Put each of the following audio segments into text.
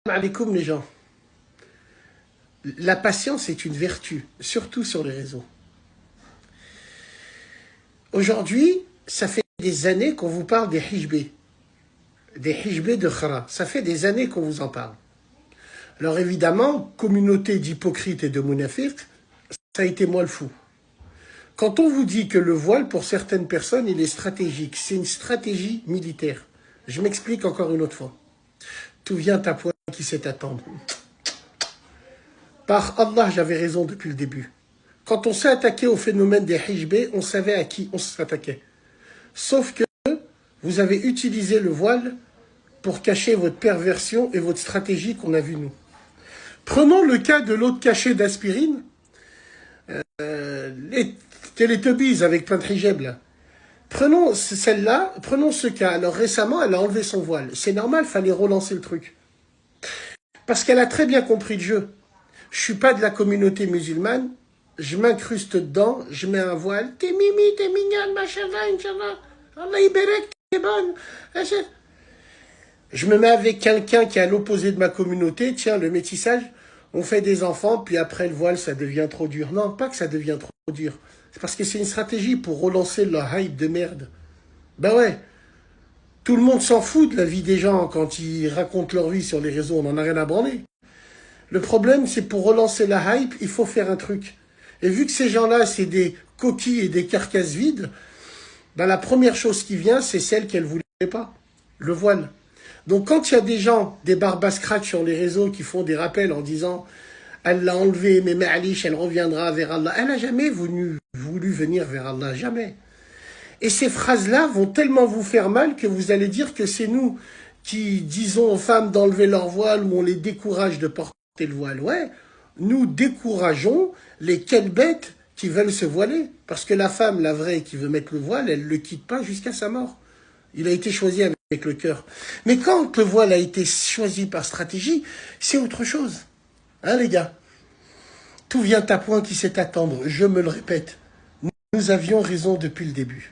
Alaikum les gens. La patience est une vertu, surtout sur les réseaux. Aujourd'hui, ça fait des années qu'on vous parle des hijbés de Khara. Ça fait des années qu'on vous en parle. Alors évidemment, communauté d'hypocrites et de munafiq, ça a été moi le fou. Quand on vous dit que le voile, pour certaines personnes, il est stratégique, c'est une stratégie militaire. Je m'explique encore une autre fois. Tout vient à point qui sait attendre. Par Allah, j'avais raison depuis le début. Quand on s'est attaqué au phénomène des hijbés, on savait à qui on s'attaquait. Sauf que vous avez utilisé le voile pour cacher votre perversion et votre stratégie qu'on a vu nous. Prenons le cas de l'autre cachet d'aspirine. Les Teletubbies avec plein de hijab là. Prenons celle-là, prenons ce cas. Alors récemment, elle a enlevé son voile. C'est normal, il fallait relancer le truc. Parce qu'elle a très bien compris le jeu. Je suis pas de la communauté musulmane, je m'incruste dedans, je mets un voile. T'es mimi, t'es mignonne, machallah, inchallah. Allah iberek, t'es bonne. Je me mets avec quelqu'un qui est à l'opposé de ma communauté. Tiens, le métissage, on fait des enfants, puis après le voile, ça devient trop dur. Non, pas que ça devient trop dur. C'est parce que c'est une stratégie pour relancer le hype de merde. Ben ouais. Tout le monde s'en fout de la vie des gens quand ils racontent leur vie sur les réseaux. On en a rien à branler. Le problème, c'est pour relancer la hype, il faut faire un truc. Et vu que ces gens-là, c'est des coquilles et des carcasses vides, ben la première chose qui vient, c'est celle qu'elle ne voulait pas, le voile. Donc quand il y a des gens, des barbascraches sur les réseaux qui font des rappels en disant « Elle l'a enlevé, mais Ma'alish, elle reviendra vers Allah », elle n'a jamais voulu venir vers Allah, jamais. Et ces phrases-là vont tellement vous faire mal que vous allez dire que c'est nous qui disons aux femmes d'enlever leur voile ou on les décourage de porter le voile. Ouais, nous décourageons les kelbètes qui veulent se voiler. Parce que la femme, la vraie, qui veut mettre le voile, elle ne le quitte pas jusqu'à sa mort. Il a été choisi avec le cœur. Mais quand le voile a été choisi par stratégie, c'est autre chose. Hein, les gars? Tout vient à point qui sait attendre. Je me le répète. Nous avions raison depuis le début.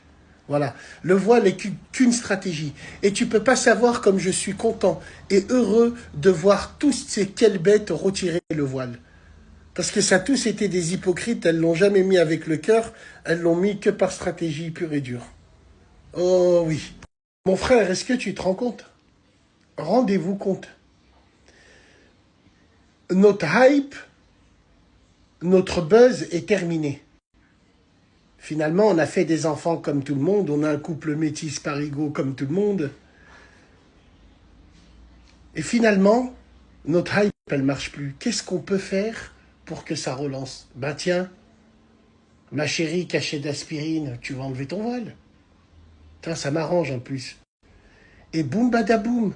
Voilà, le voile n'est qu'une stratégie. Et tu ne peux pas savoir comme je suis content et heureux de voir tous ces kelbètes retirer le voile. Parce que ça a tous été des hypocrites, elles ne l'ont jamais mis avec le cœur, elles l'ont mis que par stratégie pure et dure. Oh oui. Mon frère, est-ce que tu te rends compte? Rendez-vous compte. Notre hype, notre buzz est terminé. Finalement, on a fait des enfants comme tout le monde, on a un couple métis parigo comme tout le monde. Et finalement, notre hype, elle marche plus. Qu'est-ce qu'on peut faire pour que ça relance? Ben tiens, ma chérie cachée d'aspirine, tu vas enlever ton voile. Tiens, ça m'arrange en plus. Et boum badaboum,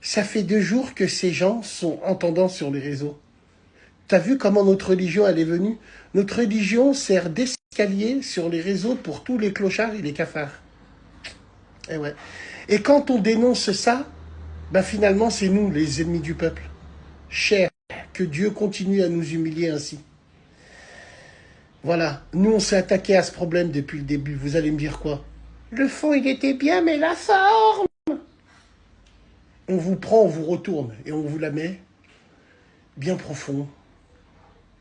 ça fait 2 jours que ces gens sont en tendance sur les réseaux. T'as vu comment notre religion, elle est venue? Notre religion sert d'escalier sur les réseaux pour tous les clochards et les cafards. Et ouais. Et quand on dénonce ça, ben finalement, c'est nous, les ennemis du peuple. Cher, que Dieu continue à nous humilier ainsi. Voilà. Nous, on s'est attaqué à ce problème depuis le début. Vous allez me dire quoi? Le fond, il était bien, mais la forme... On vous prend, on vous retourne, et on vous la met bien profond.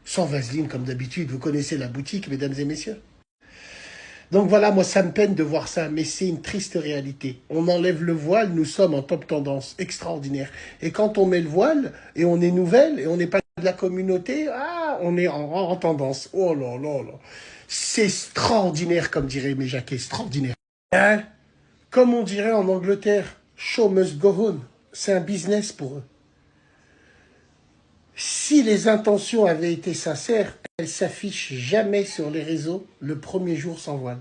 Sans vaseline comme d'habitude, vous connaissez la boutique, mesdames et messieurs. Donc voilà, moi ça me peine de voir ça, mais c'est une triste réalité. On enlève le voile, nous sommes en top tendance, extraordinaire. Et quand on met le voile, et on est nouvelle, et on n'est pas de la communauté, on est en tendance. Oh là là là. C'est extraordinaire, comme dirait mes Jacquet, extraordinaire. Hein? Comme on dirait en Angleterre, show must go on. C'est un business pour eux. Si les intentions avaient été sincères, elles s'affichent jamais sur les réseaux le premier jour sans voile.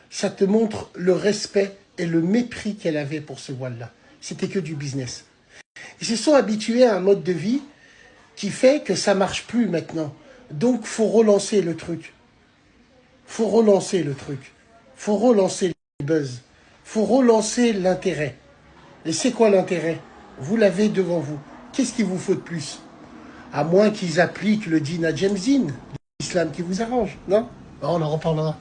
Ça te montre le respect et le mépris qu'elle avait pour ce voile-là. C'était que du business. Ils se sont habitués à un mode de vie qui fait que ça marche plus maintenant. Donc, faut relancer le truc. Faut relancer le truc. Faut relancer le buzz. Faut relancer l'intérêt. Et c'est quoi l'intérêt? Vous l'avez devant vous. Qu'est-ce qu'il vous faut de plus? À moins qu'ils appliquent le din à Jemzin, l'islam qui vous arrange, non? On en reparlera.